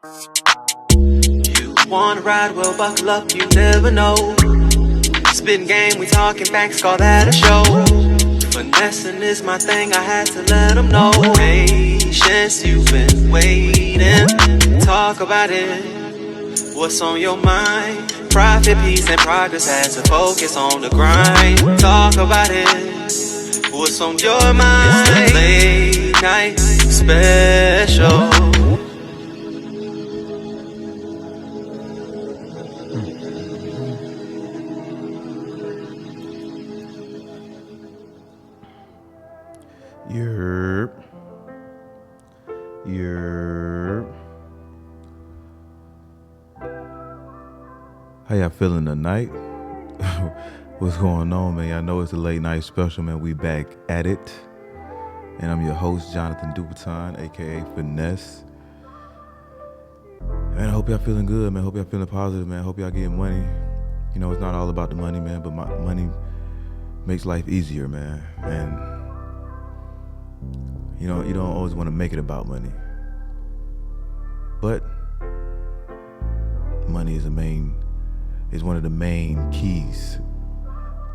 You wanna ride, well buckle up, you never know. Spitting game, we talking banks, call that a show. Finessing is my thing, I had to let them know. Patience, you've been waiting. Talk about it, what's on your mind? Profit, peace, and progress has to focus on the grind. Talk about it, what's on your mind? It's the late night special. How y'all feeling tonight? What's going on, man? Y'all know it's a late night special, man. We back at it. And I'm your host, Jonathan Dupiton, aka Finesse. Man, I hope y'all feeling good, man. I hope y'all feeling positive, man. I hope y'all getting money. You know, it's not all about the money, man, but money makes life easier, man. And you know, you don't always want to make it about money. But money is one of the main keys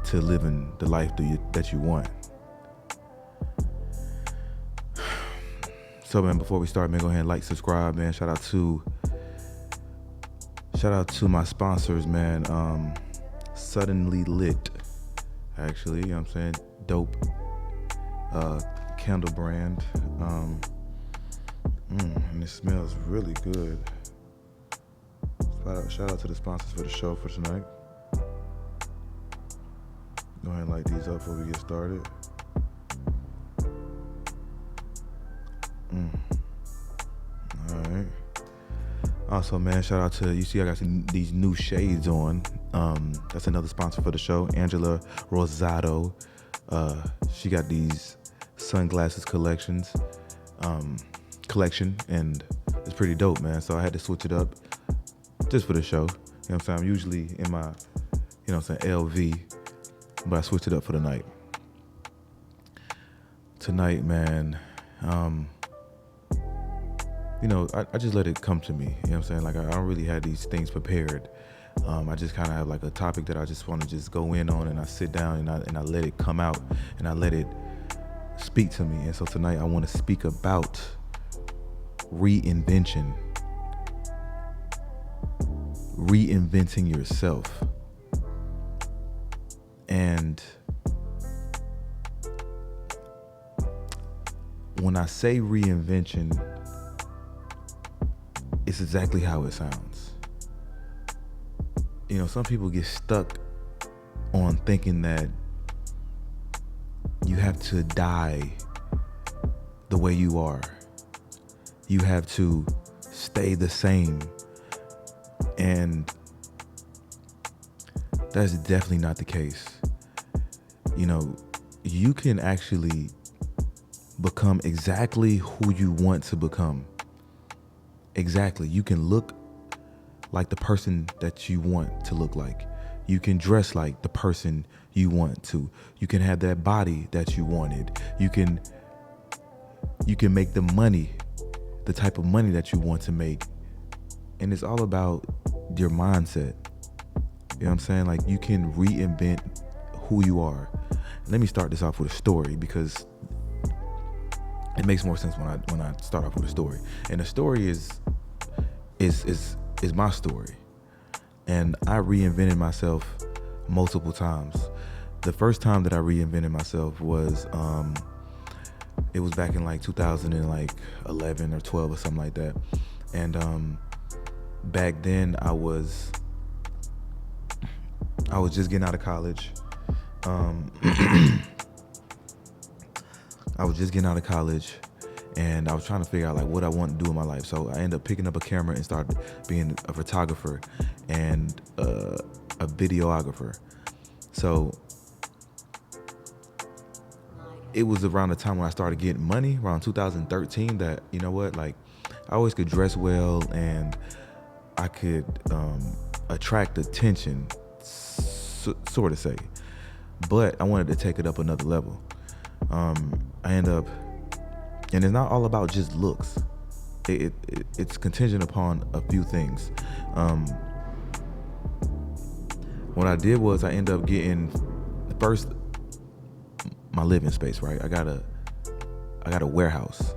to living the life that you want. So, man, before we start, man, go ahead and like, subscribe, man. Shout out to my sponsors, man. Suddenly Lit, actually, you know what I'm saying? Dope candle brand. And it smells really good. Shout out to the sponsors for the show for tonight. Go ahead and light these up before we get started. Alright. Also, man, shout out to, you see I got these new shades on. That's another sponsor for the show, Angela Rosado. She got these sunglasses collection, and it's pretty dope, man. So I had to switch it up just for the show. You know what I'm saying? I'm usually in my, you know what I'm saying, LV, but I switched it up for the night. Tonight, man, you know, I just let it come to me. You know what I'm saying? Like, I don't really have these things prepared. I just kind of have like a topic that I just want to just go in on, and I sit down and I let it come out, and I let it speak to me. And so tonight I want to speak about reinvention. Reinventing yourself. And when I say reinvention, it's exactly how it sounds. You know, some people get stuck on thinking that you have to die the way you are. You have to stay the same. And that's definitely not the case. You know, you can actually become exactly who you want to become. Exactly. You can look like the person that you want to look like. You can dress like the person you want to. You can have that body that you wanted. You can make the money, the type of money that you want to make. And it's all about your mindset. You know what I'm saying? Like, you can reinvent who you are. Let me start this off with a story, because it makes more sense when I start off with a story. And the story is my story. And I reinvented myself multiple times. The first time that I reinvented myself was it was back in like 2011 or 12 or something like that. And back then I was just getting out of college. I was just getting out of college, and I was trying to figure out like what I want to do in my life. So I ended up picking up a camera and started being a photographer and a videographer. So it was around the time when I started getting money, around 2013, that, you know what, like, I always could dress well and I could attract attention, sort of say. But I wanted to take it up another level. I end up, and it's not all about just looks. it's contingent upon a few things. What I did was I ended up getting first my living space, right? I got a warehouse.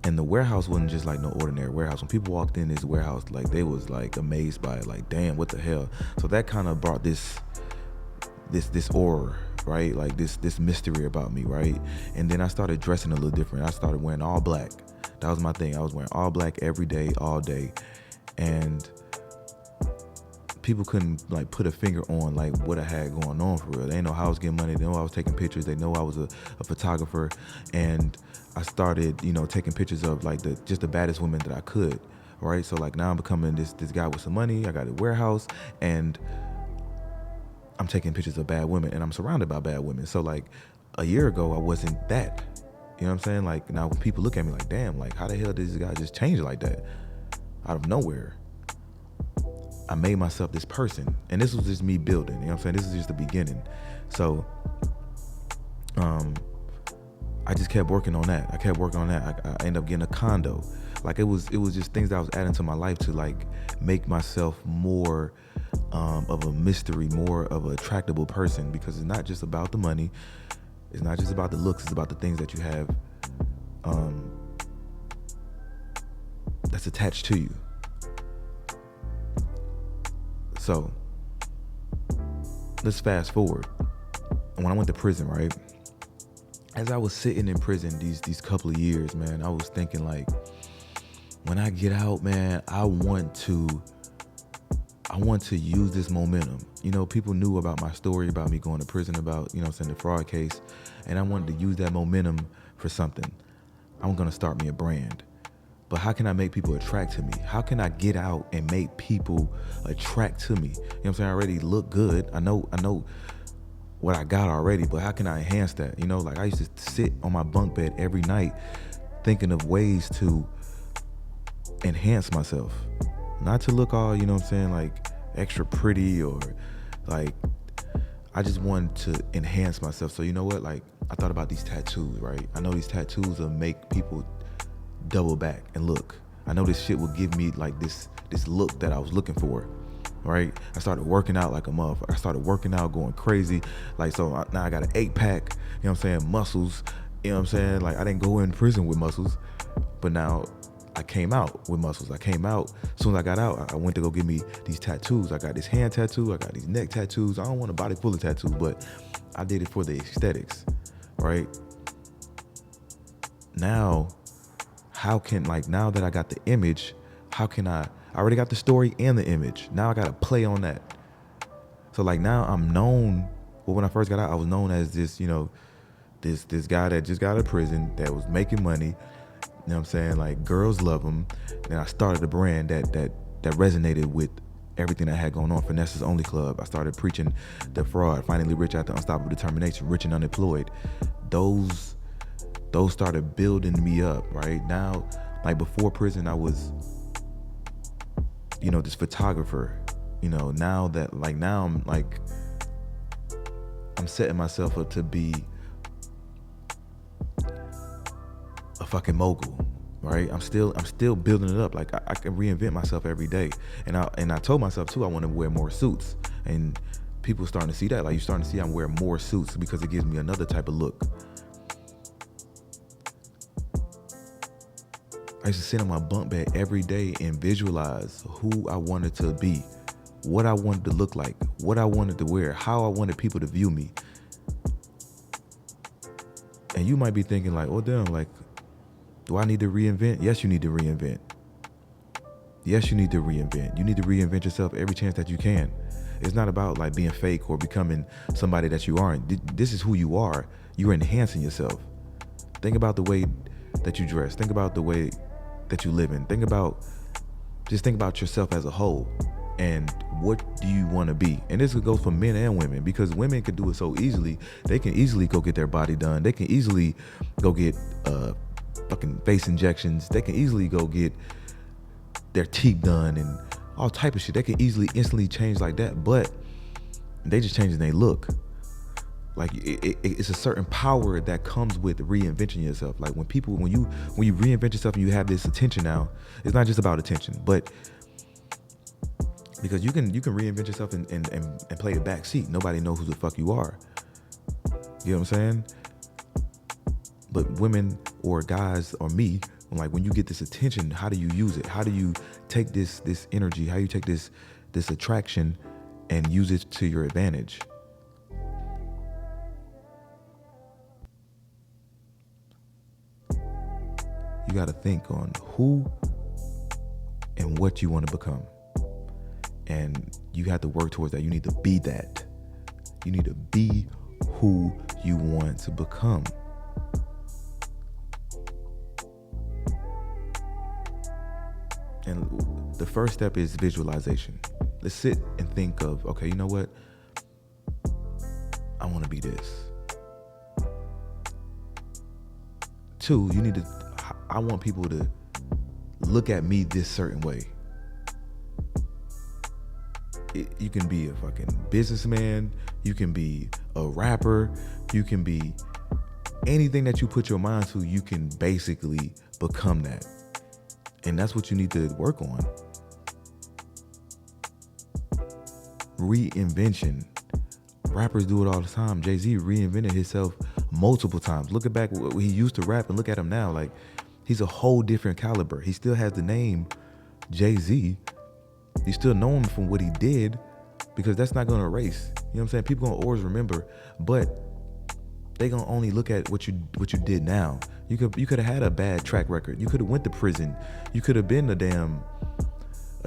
And the warehouse wasn't just like no ordinary warehouse. When people walked in this warehouse, like they was like amazed by it, like, damn, what the hell? So that kind of brought this aura, right? Like this mystery about me, right? And then I started dressing a little different. I started wearing all black. That was my thing. I was wearing all black every day, all day. And people couldn't like put a finger on like what I had going on for real. They didn't know how I was getting money. They know I was taking pictures. They know I was a photographer. And I started, taking pictures of like just the baddest women that I could, right? So like now I'm becoming this guy with some money. I got a warehouse and I'm taking pictures of bad women and I'm surrounded by bad women. So like a year ago, I wasn't that. You know what I'm saying? Like now when people look at me like, damn, like how the hell did this guy just change like that out of nowhere? I made myself this person, and this was just me building, you know what I'm saying? This is just the beginning. So, I just kept working on that. I ended up getting a condo. Like it was just things that I was adding to my life to like make myself more, of a mystery, more of an attractable person, because it's not just about the money. It's not just about the looks. It's about the things that you have, that's attached to you. So let's fast forward. When I went to prison, right? As I was sitting in prison these couple of years, man, I was thinking like, when I get out, man, I want to use this momentum. People knew about my story, about me going to prison, about, the fraud case. And I wanted to use that momentum for something. I'm going to start me a brand. But how can I make people attract to me? How can I get out and make people attract to me? You know what I'm saying? I already look good. I know what I got already, but how can I enhance that? Like I used to sit on my bunk bed every night thinking of ways to enhance myself. Not to look all, like extra pretty or like, I just wanted to enhance myself. So you know what? Like I thought about these tattoos, right? I know these tattoos will make people double back and look. I know this shit will give me like this look that I was looking for, right? I started working out like a motherfucker. I started working out, going crazy. Like, so now I got an 8-pack, muscles, Like I didn't go in prison with muscles, but now I came out with muscles. I came out, as soon as I got out, I went to go get me these tattoos. I got this hand tattoo, I got these neck tattoos. I don't want a body full of tattoos, but I did it for the aesthetics, right? Now, now that I got the image, how can I already got the story and the image. Now I got to play on that. So like now I'm known, well, when I first got out, I was known as this, this guy that just got out of prison that was making money. You know what I'm saying? Like girls love him. Then I started a brand that resonated with everything I had going on. Finesse's Only Club. I started preaching the fraud, finally rich after unstoppable determination, rich and unemployed. Those started building me up, right? Now, like before prison, I was, this photographer, now I'm setting myself up to be a fucking mogul, right? I'm still building it up. Like I can reinvent myself every day. And I told myself too, I want to wear more suits, and people starting to see that. Like you're starting to see I'm wearing more suits because it gives me another type of look. I used to sit on my bunk bed every day and visualize who I wanted to be, what I wanted to look like, what I wanted to wear, how I wanted people to view me. And you might be thinking like, oh damn, like, do I need to reinvent? Yes, you need to reinvent. Yes, you need to reinvent. You need to reinvent yourself every chance that you can. It's not about like being fake or becoming somebody that you aren't. This is who you are. You're enhancing yourself. Think about the way that you dress. Think about the way that you live in. Think about yourself as a whole, and what do you want to be? And this goes for men and women, because women can do it so easily. They can easily go get their body done. They can easily go get fucking face injections. They can easily go get their teeth done and all type of shit. They can easily instantly change like that, but they just changing their look. Like it's a certain power that comes with reinventing yourself. Like when you reinvent yourself and you have this attention now, it's not just about attention, but because you can reinvent yourself and play the back seat. Nobody knows who the fuck you are. You know what I'm saying? But women or guys or me, like when you get this attention, how do you use it? How do you take this energy? How do you take this attraction and use it to your advantage? You got to think on who and what you want to become. And you have to work towards that. You need to be that. You need to be who you want to become. And the first step is visualization. Let's sit and think of, okay, you know what? I want to be this. 2, I want people to look at me this certain way. You can be a fucking businessman. You can be a rapper. You can be anything that you put your mind to. You can basically become that. And that's what you need to work on. Reinvention. Rappers do it all the time. Jay-Z reinvented himself multiple times. Look back when he used to rap and look at him now. Like, he's a whole different caliber. He still has the name Jay-Z. You still know him from what he did, because that's not gonna erase. You know what I'm saying? People gonna always remember, but they gonna only look at what you did now. You could have had a bad track record. You could have went to prison. You could have been a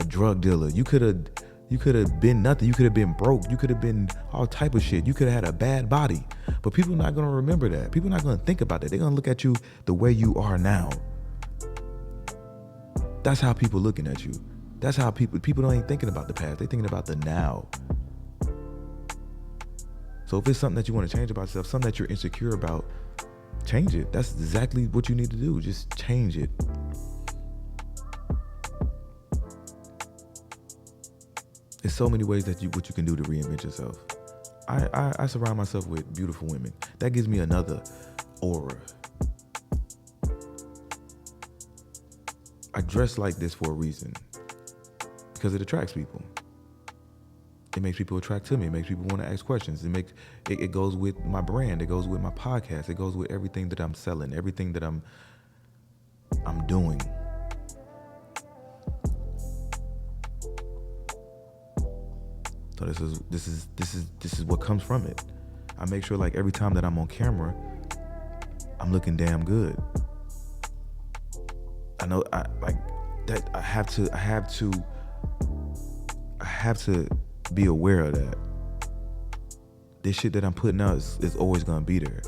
drug dealer. You could have been nothing. You could have been broke. You could have been all type of shit. You could have had a bad body. But people are not gonna remember that. People are not gonna think about that. They're gonna look at you the way you are now. That's how people looking at you. That's how people ain't thinking about the past. They're thinking about the now. So if it's something that you want to change about yourself, something that you're insecure about, change it. That's exactly what you need to do. Just change it. There's so many ways what you can do to reinvent yourself. I surround myself with beautiful women. That gives me another aura. I dress like this for a reason. Because it attracts people. It makes people attract to me. It makes people want to ask questions. It goes with my brand. It goes with my podcast. It goes with everything that I'm selling, everything that I'm doing. So this is what comes from it. I make sure, like, every time that I'm on camera, I'm looking damn good. I know I have to be aware of that. This shit that I'm putting out is always gonna be there.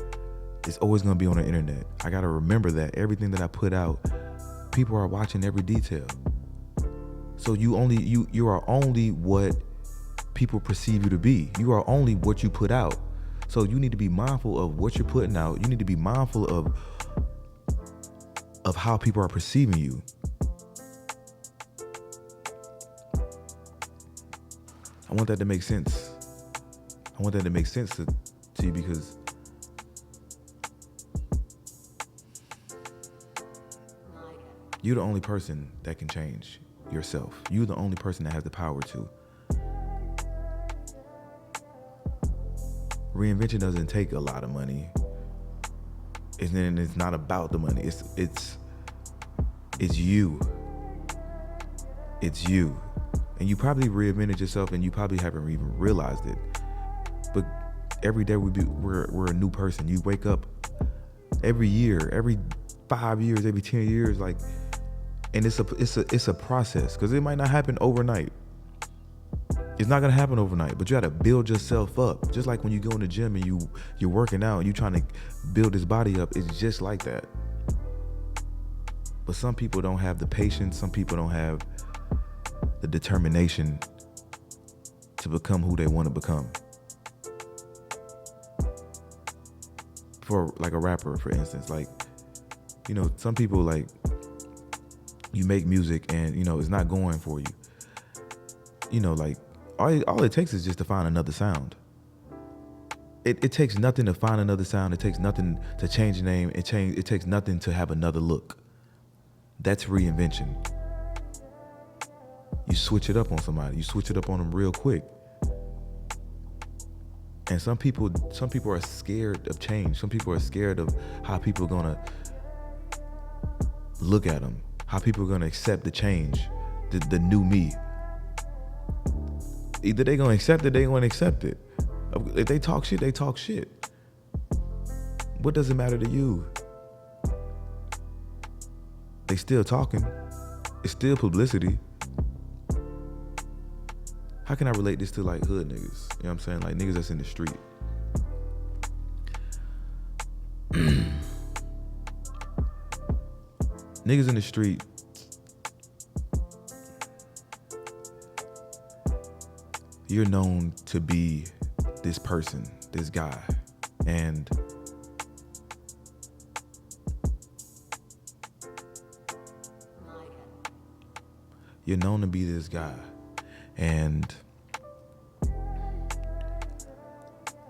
It's always gonna be on the internet. I gotta remember that everything that I put out, people are watching every detail. So you are only what people perceive you to be. You are only what you put out. So you need to be mindful of what you're putting out. You need to be mindful of how people are perceiving you. I want that to make sense. I want that to make sense to you, because you're the only person that can change yourself. You're the only person that has the power to. Reinvention doesn't take a lot of money. And it's not about the money. It's you. It's you. And you probably reinvented yourself and you probably haven't even realized it. But every day we're a new person. You wake up every year, every 5 years, every 10 years, like, and it's a process, because it might not happen overnight. It's not gonna happen overnight, but you gotta build yourself up. Just like when you go in the gym and you're working out and you're trying to build this body up, it's just like that. But some people don't have the patience. Some people don't have the determination to become who they want to become. For like a rapper, for instance, like, you know, some people, like, you make music and, you know, it's not going for you. You know, like, all it takes is just to find another sound. it takes nothing to find another sound. It takes nothing to change the name. It takes nothing to have another look. That's reinvention. You switch it up on somebody. You switch it up on them real quick. And some people are scared of change. Some people are scared of how people are gonna look at them, how people are gonna accept the change, the new me. Either they gonna accept it, they gonna accept it. If they talk shit, they talk shit. What does it matter to you? They still talking. It's still publicity. How can I relate this to like hood niggas? You know what I'm saying? Like niggas that's in the street. Niggas in the street, you're known to be this person, this guy, and you're known to be this guy. And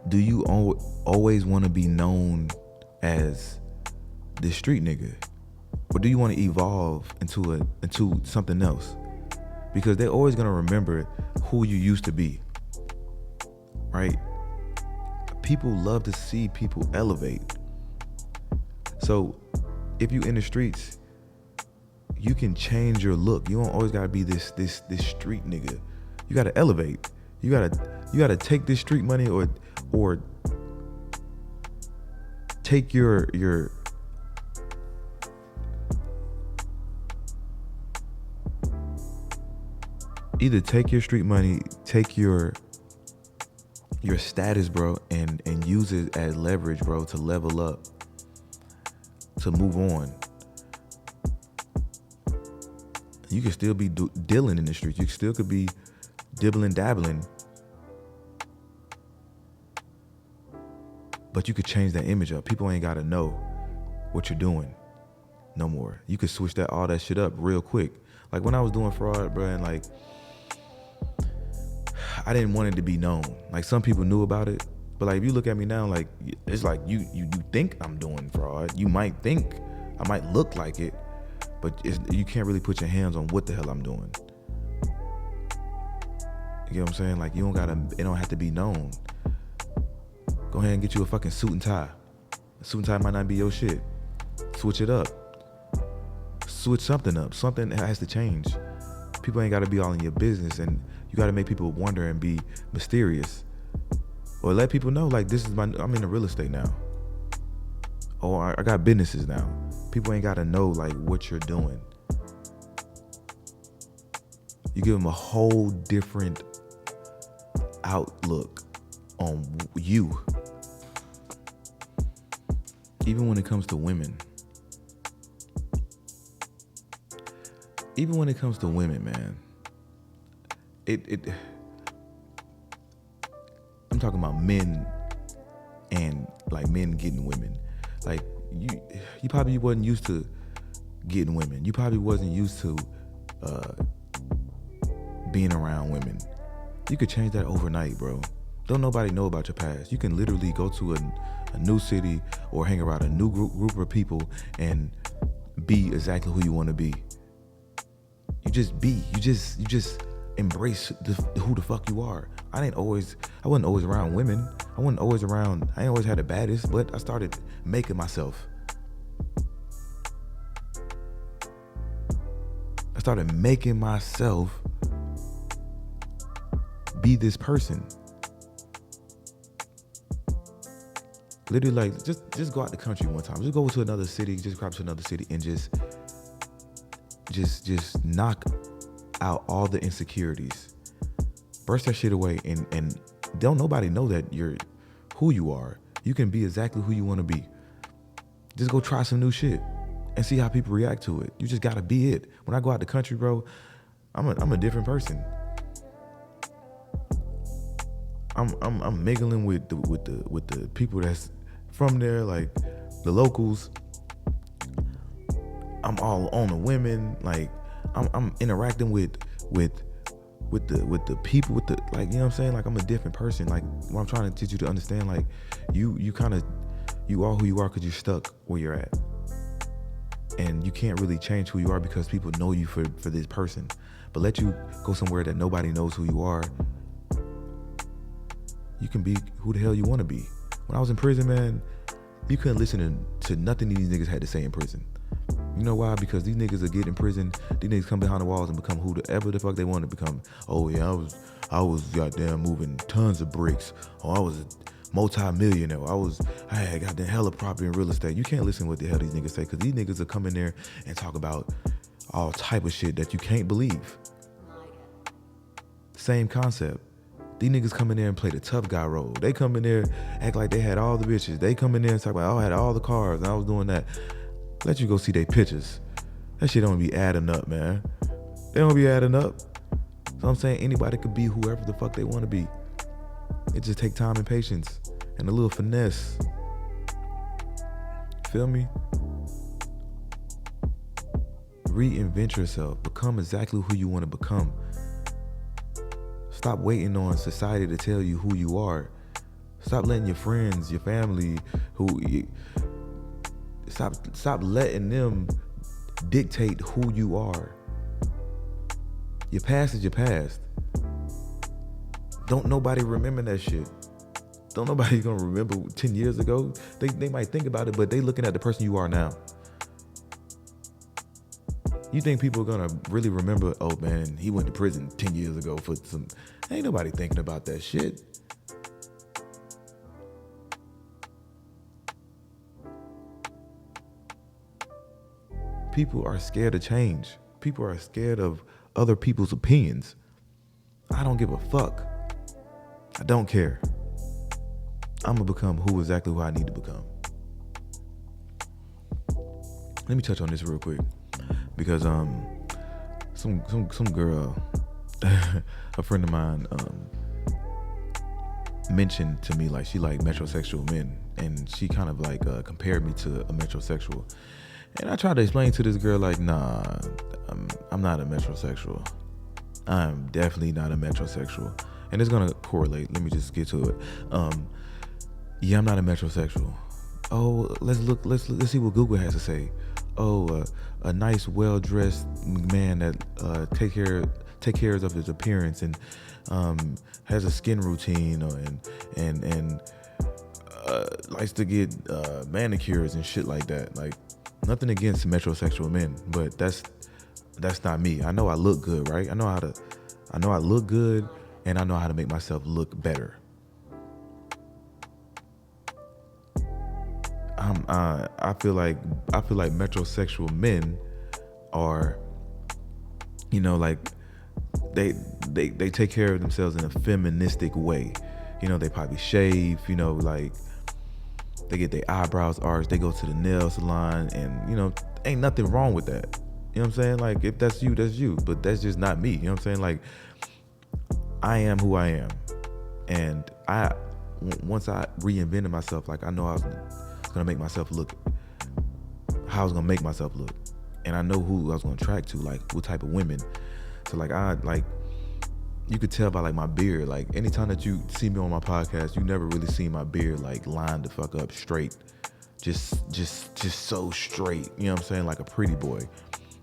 do you always want to be known as this street nigga? Or do you want to evolve into something else? Because they're always going to remember who you used to be, right? People love to see people elevate. So if you in the streets, you can change your look. You don't always gotta be this street nigga. You gotta elevate. You gotta take this street money or take your either take your street money, take your status, bro, and use it as leverage, bro, to level up, to move on. You could still be dealing in the streets. You still could be dibbling, dabbling. But you could change that image up. People ain't got to know what you're doing no more. You could switch all that shit up real quick. Like when I was doing fraud, bro, and like, I didn't want it to be known. Like some people knew about it. But like if you look at me now, like it's like you think I'm doing fraud. You might think I might look like it. But you can't really put your hands on what the hell I'm doing. You get what I'm saying? Like it don't have to be known. Go ahead and get you a fucking suit and tie. A suit and tie might not be your shit. Switch it up. Switch something up. Something has to change. People ain't got to be all in your business, and you got to make people wonder and be mysterious. Or let people know, like, I'm in the real estate now. Or I got businesses now. People ain't got to know like what you're doing. You give them a whole different outlook on you. Even when it comes to women. Even when it comes to women, man. I'm talking about men and like men getting women. Like you probably wasn't used to getting women. You probably wasn't used to being around women. You could change that overnight, bro. Don't nobody know about your past. You can literally go to a new city or hang around a new group of people and be exactly who you want to be. You just be. You just embrace who the fuck you are. I wasn't always around women. I ain't always had the baddest, but I started making myself. I started making myself be this person. Literally, like, just go out the country one time. Just go to another city, just grab to another city and just knock out all the insecurities. Burst that shit away and don't nobody know that you're who you are. You can be exactly who you want to be. Just go try some new shit and see how people react to it. You just gotta be it. When I go out the country, bro, I'm a different person. I'm mingling with the people that's from there, like the locals. I'm all on the women. Like I'm interacting with with the people, with the, like, you know what I'm saying? Like, I'm a different person. Like, what I'm trying to teach you to understand, like, you are who you are because you're stuck where you're at. And you can't really change who you are because people know you for this person. But let you go somewhere that nobody knows who you are, you can be who the hell you want to be. When I was in prison, man, you couldn't listen to nothing these niggas had to say in prison. You know why? Because these niggas are getting in prison. These niggas come behind the walls and become whoever the fuck they want to become. Oh yeah, I was goddamn moving tons of bricks. Oh, I was a multi-millionaire. I had goddamn hella property in real estate. You can't listen to what the hell these niggas say, because these niggas are coming there and talk about all type of shit that you can't believe. Same concept. These niggas come in there and play the tough guy role. They come in there, act like they had all the bitches. They come in there and talk about, oh, I had all the cars and I was doing that. Let you go see their pictures. That shit don't be adding up, man. They don't be adding up. So I'm saying anybody could be whoever the fuck they want to be. It just take time and patience and a little finesse. Feel me? Reinvent yourself. Become exactly who you want to become. Stop waiting on society to tell you who you are. Stop letting your friends, your family, stop letting them dictate who you are. Your past is your past. Don't nobody remember that shit. Don't nobody gonna remember 10 years ago. They might think about it, but they looking at the person you are now. You think people are gonna really remember, oh man, he went to prison 10 years ago for some... Ain't nobody thinking about that shit. People are scared of change. People are scared of other people's opinions. I don't give a fuck. I don't care. I'm gonna become exactly who I need to become. Let me touch on this real quick, because some girl, a friend of mine, mentioned to me, like, she like metrosexual men, and she kind of like compared me to a metrosexual. And I tried to explain to this girl, like, nah, I'm not a metrosexual. I'm definitely not a metrosexual. And it's gonna correlate. Let me just get to it. Yeah, I'm not a metrosexual. Oh, let's see what Google has to say. Oh, a nice, well-dressed man that take care of his appearance and has a skin routine, and likes to get manicures and shit like that. Like, nothing against metrosexual men, but that's not me. I know I look good, right? I know I look good, and I know how to make myself look better. I feel like metrosexual men are, you know, like they take care of themselves in a feministic way. You know, they probably shave, you know, like they get their eyebrows arched, they go to the nail salon, and, you know, ain't nothing wrong with that. You know what I'm saying? Like, if that's you, that's you, but that's just not me. You know what I'm saying? Like, I am who I am, and once I reinvented myself, like, I know I was gonna make myself look how I was gonna make myself look, and I know who I was gonna attract to, like what type of women. So like you could tell by like my beard. Like, anytime that you see me on my podcast, you never really see my beard like lined the fuck up straight, just so straight. You know what I'm saying? Like a pretty boy.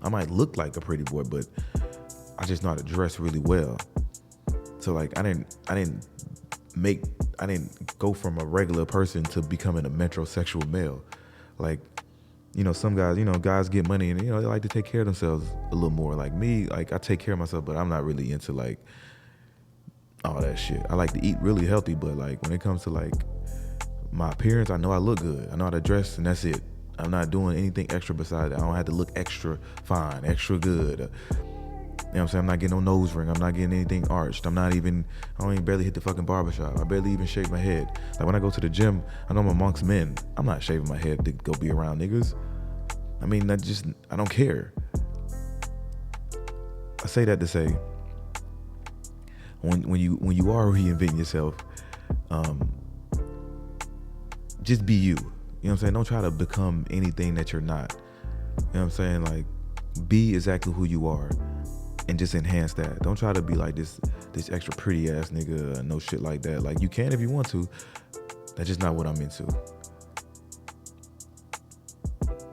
I might look like a pretty boy, but I just know how to dress really well. So like I didn't go from a regular person to becoming a metrosexual male. Like, you know, some guys, you know, guys get money and, you know, they like to take care of themselves a little more. Like me, like I take care of myself, but I'm not really into like all that shit. I like to eat really healthy, but like when it comes to like my appearance, I know I look good. I know how to dress, and that's it. I'm not doing anything extra besides that. I don't have to look extra fine, extra good. You know what I'm saying? I'm not getting no nose ring. I'm not getting anything arched. I don't even barely hit the fucking barbershop. I barely even shave my head. Like when I go to the gym, I know I'm amongst men. I'm not shaving my head to go be around niggas. I mean, I don't care. I say that to say, when you are reinventing yourself, just be you. You know what I'm saying? Don't try to become anything that you're not. You know what I'm saying? Like, be exactly who you are. and just enhance that. Don't try to be like this extra pretty ass nigga, no shit like that. Like, you can if you want to. That's just not what I'm into.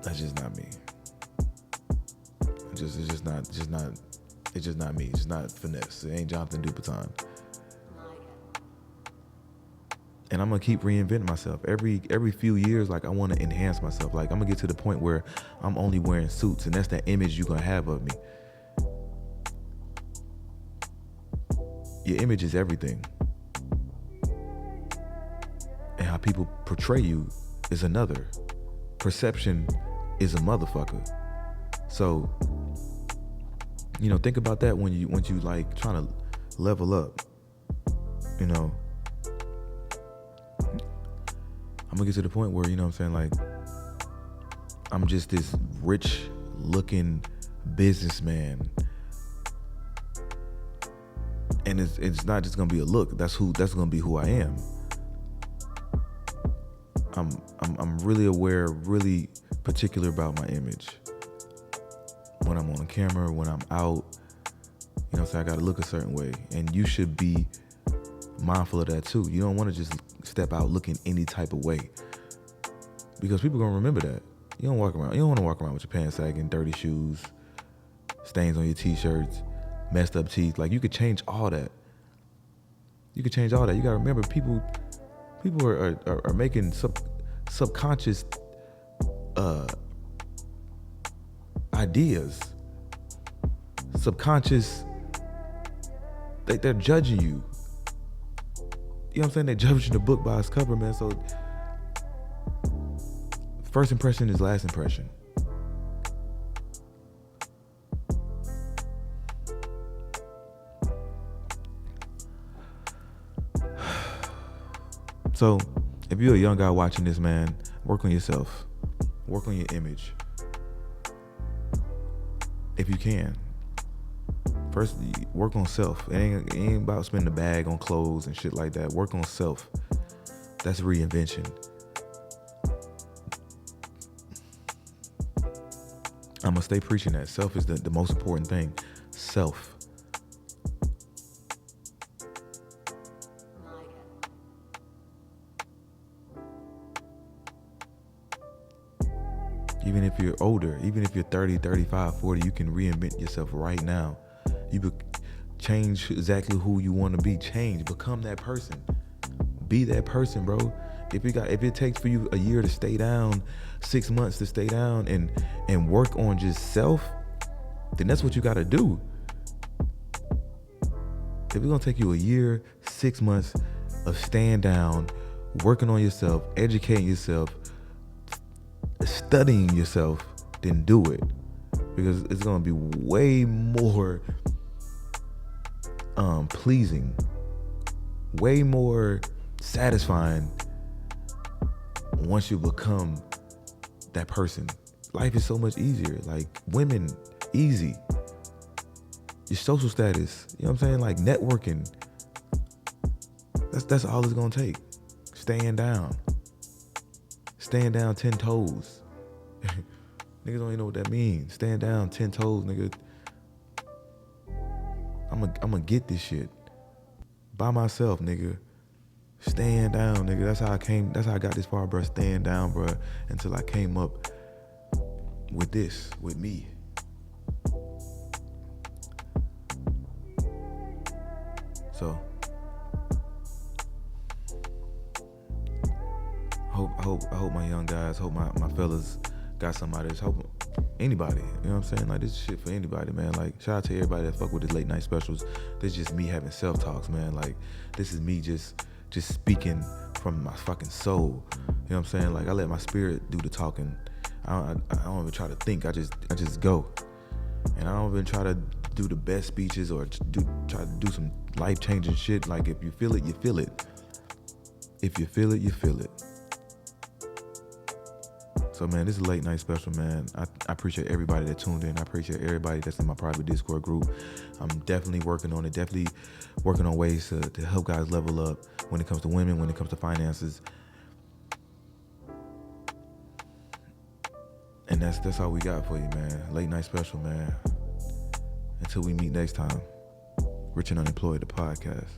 That's just not me. It's just not me. It's just not Finesse. It ain't Jonathan Dupiton. And I'm gonna keep reinventing myself. Every few years, like, I wanna enhance myself. Like, I'm gonna get to the point where I'm only wearing suits, and that's that image you're gonna have of me. Your image is everything. And how people portray you is another. Perception is a motherfucker. So, think about that when you like trying to level up. I'm gonna get to the point where, like, I'm just this rich looking businessman. And it's not just gonna be a look. That's gonna be who I am. I'm really aware, really particular about my image. When I'm on camera, when I'm out, so I gotta look a certain way. And you should be mindful of that too. You don't wanna just step out looking any type of way, because people gonna remember that. You don't wanna walk around with your pants sagging, dirty shoes, stains on your t-shirts, messed up teeth. Like, you could change all that. You gotta remember, people are making subconscious ideas. Subconscious, they're judging you. You know what I'm saying? They're judging the book by its cover, man. So first impression is last impression. So if you're a young guy watching this, man, work on yourself. Work on your image. If you can. First, work on self. It ain't about spending a bag on clothes and shit like that. Work on self. That's reinvention. I'm gonna stay preaching that. Self is the most important thing. Self. Even if you're older, even if you're 30, 35, 40, you can reinvent yourself right now. You change exactly who you want to be. Change, become that person. Be that person, bro. If it takes for you a year to stay down, 6 months to stay down and work on just self, then that's what you got to do. If it's gonna take you a year, 6 months of staying down, working on yourself, educating yourself, studying yourself, then do it, because it's gonna be way more pleasing, way more satisfying once you become that person. Life is so much easier. Like, women, easy. Your social status, you know what I'm saying? Like, networking. That's all it's gonna take. Staying down 10 toes. Niggas don't even know what that means. Staying down 10 toes, nigga. I'm gonna get this shit by myself, nigga. Staying down, nigga. That's how I got this far, bro. Staying down, bro, until I came up with this, with me. So I hope my young guys, hope my fellas got some out of this. Hope anybody, you know what I'm saying? Like, this is shit for anybody, man. Like, shout out to everybody that fuck with the late night specials. This is just me having self-talks, man. Like, this is me just speaking from my fucking soul. You know what I'm saying? Like, I let my spirit do the talking. I don't even try to think. I just go. And I don't even try to do the best speeches or try to do some life-changing shit. Like, if you feel it, you feel it. If you feel it, you feel it. So, man, this is a late night special, man. I appreciate everybody that tuned in. I appreciate everybody that's in my private Discord group. I'm definitely working on it. Definitely working on ways to help guys level up when it comes to women, when it comes to finances. And that's all we got for you, man. Late night special, man. Until we meet next time, Rich and Unemployed, the podcast.